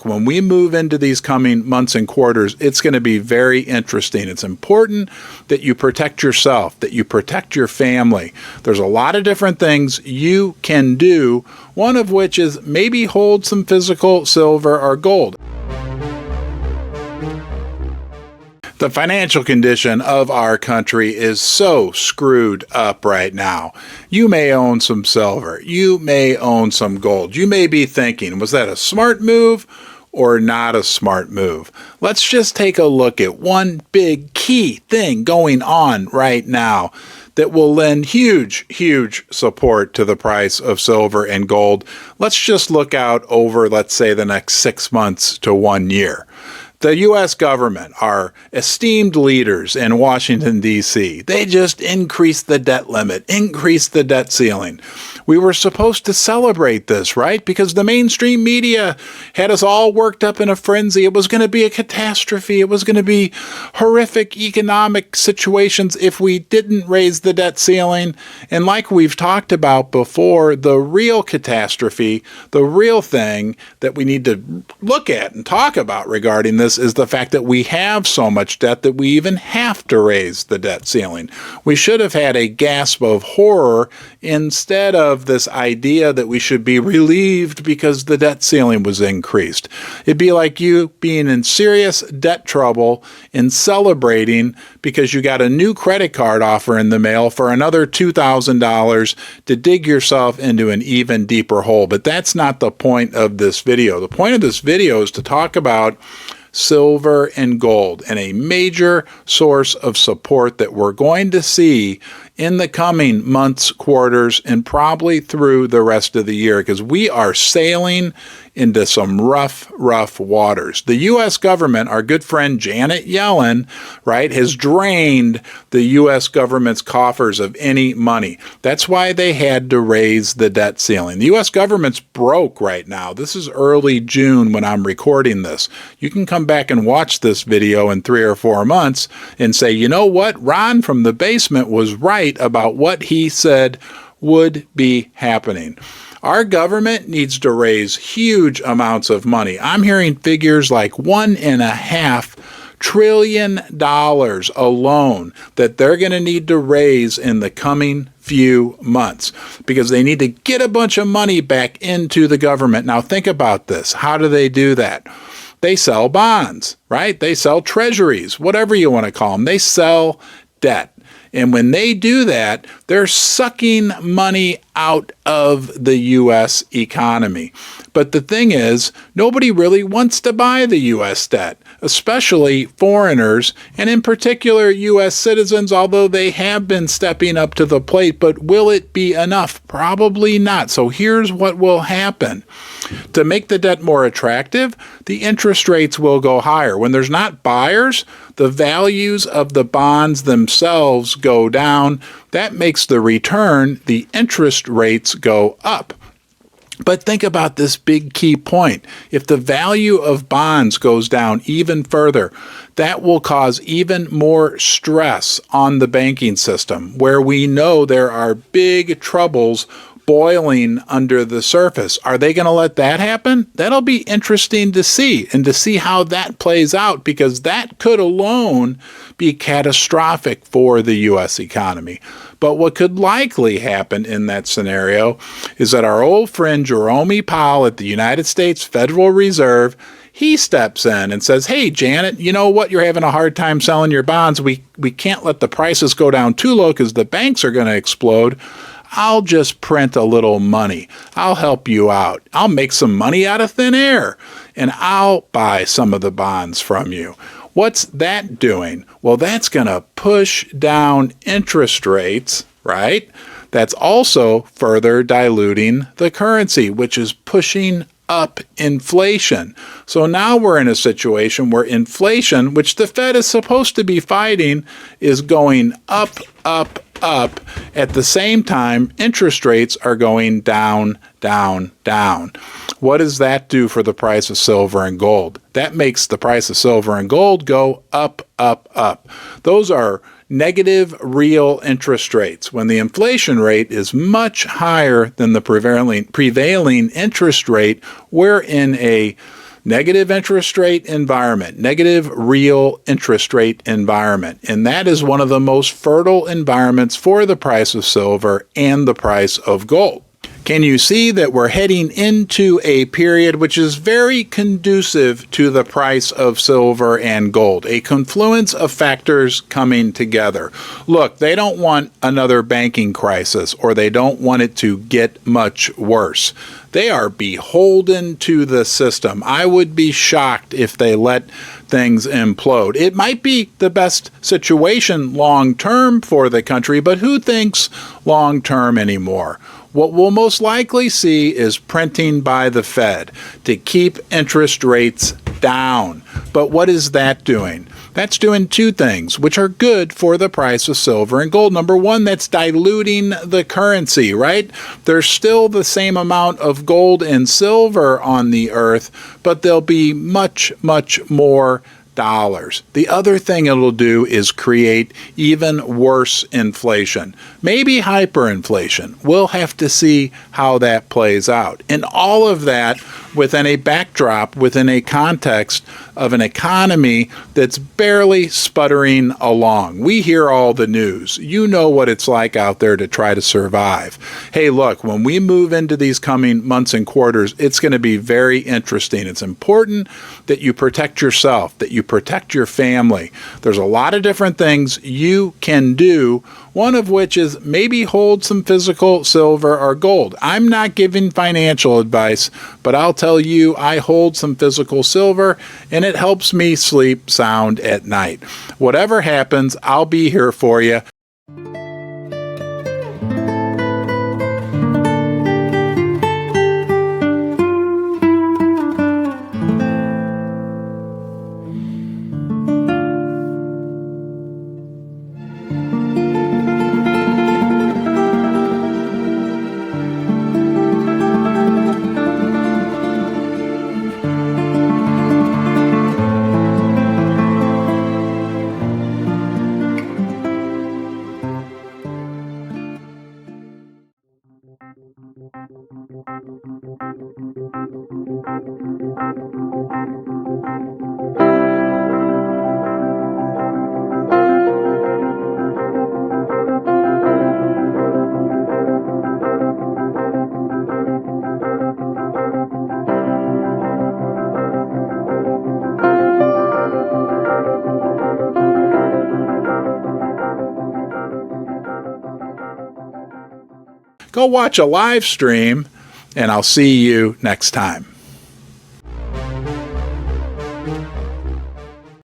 when we move into these coming months and quarters, it's going to be very interesting. It's important that you protect yourself, that you protect your family. There's a lot of different things you can do, one of which is maybe hold some physical silver or gold. The financial condition of our country is so screwed up right now. You may own some silver. You may own some gold. You may be thinking, was that a smart move or not a smart move? Let's just take a look at one big key thing going on right now that will lend huge support to the price of silver and gold. Let's just look out over, let's say, the next 6 months to 1 year. The U.S. government, our esteemed leaders in Washington, D.C., they just increased the debt limit, increased the debt ceiling. We were supposed to celebrate this, right? Because the mainstream media had us all worked up in a frenzy. It was going to be a catastrophe. It was going to be horrific economic situations if we didn't raise the debt ceiling. And like we've talked about before, the real catastrophe, the real thing that we need to look at and talk about regarding this is the fact that we have so much debt that we even have to raise the debt ceiling. We should have had a gasp of horror instead of this idea that we should be relieved because the debt ceiling was increased. It'd be like you being in serious debt trouble and celebrating because you got a new credit card offer in the mail for another $2,000 to dig yourself into an even deeper hole. But that's not the point of this video. The point of this video is to talk about silver and gold and a major source of support that we're going to see in the coming months, quarters, and probably through the rest of the year, because we are sailing into some rough waters. The U.S. government, our good friend Janet Yellen, right, has drained the U.S. government's coffers of any money. That's why they had to raise the debt ceiling. The U.S. government's broke right now. This is early June when I'm recording this. You can come back and watch this video in 3 or 4 months and say, you know what, Ron from the basement was right about what he said would be happening. Our government needs to raise huge amounts of money. I'm hearing figures like $1.5 trillion alone that they're going to need to raise in the coming few months because they need to get a bunch of money back into the government. Now think about this. How do they do that? They sell bonds, right? They sell treasuries, whatever you want to call them. They sell debt. And when they do that, they're sucking money out of the U.S. economy. But the thing is, nobody really wants to buy the U.S. debt, especially foreigners, and in particular U.S. citizens, although they have been stepping up to the plate. But will it be enough? Probably not. So here's what will happen. To make the debt more attractive, the interest rates will go higher. When there's not buyers, the values of the bonds themselves go down. That makes the return, the interest rates go up. But think about this big key point. If the value of bonds goes down even further, that will cause even more stress on the banking system, where we know there are big troubles boiling under the surface. Are they going to let that happen? That'll be interesting to see, and to see how that plays out, because that could alone be catastrophic for the U.S. economy. But what could likely happen in that scenario is that our old friend Jerome Powell at the United States Federal Reserve, he steps in and says, hey, Janet, you know what? You're having a hard time selling your bonds. We can't let the prices go down too low because the banks are going to explode. I'll just print a little money. I'll help you out. I'll make some money out of thin air, and I'll buy some of the bonds from you. What's that doing? Well, that's going to push down interest rates, right? That's also further diluting the currency, which is pushing up inflation. So now we're in a situation where inflation, which the Fed is supposed to be fighting, is going up. At the same time, interest rates are going down. What does that do for the price of silver and gold? That makes the price of silver and gold go up. Those are negative real interest rates. When the inflation rate is much higher than the prevailing interest rate, we're in a negative interest rate environment, negative real interest rate environment. And that is one of the most fertile environments for the price of silver and the price of gold. Can you see that we're heading into a period which is very conducive to the price of silver and gold? A confluence of factors coming together. Look, they don't want another banking crisis, or they don't want it to get much worse. They are beholden to the system. I would be shocked if they let things implode. It might be the best situation long term for the country, but who thinks long term anymore? What we'll most likely see is printing by the Fed to keep interest rates down. But what is that doing? That's doing two things, which are good for the price of silver and gold. Number one, that's diluting the currency, right? There's still the same amount of gold and silver on the earth, but there'll be much, much more dollars. The other thing it'll do is create even worse inflation, maybe hyperinflation. We'll have to see how that plays out. And all of that within a backdrop, within a context of an economy that's barely sputtering along. We hear all the news. You know what it's like out there to try to survive. Hey, look, when we move into these coming months and quarters, it's going to be very interesting. It's important that you protect yourself, that you protect your family. There's a lot of different things you can do, one of which is maybe hold some physical silver or gold. I'm not giving financial advice, but I'll tell you I hold some physical silver, and it helps me sleep sound at night. Whatever happens, I'll be here for you. Go watch a live stream, and I'll see you next time.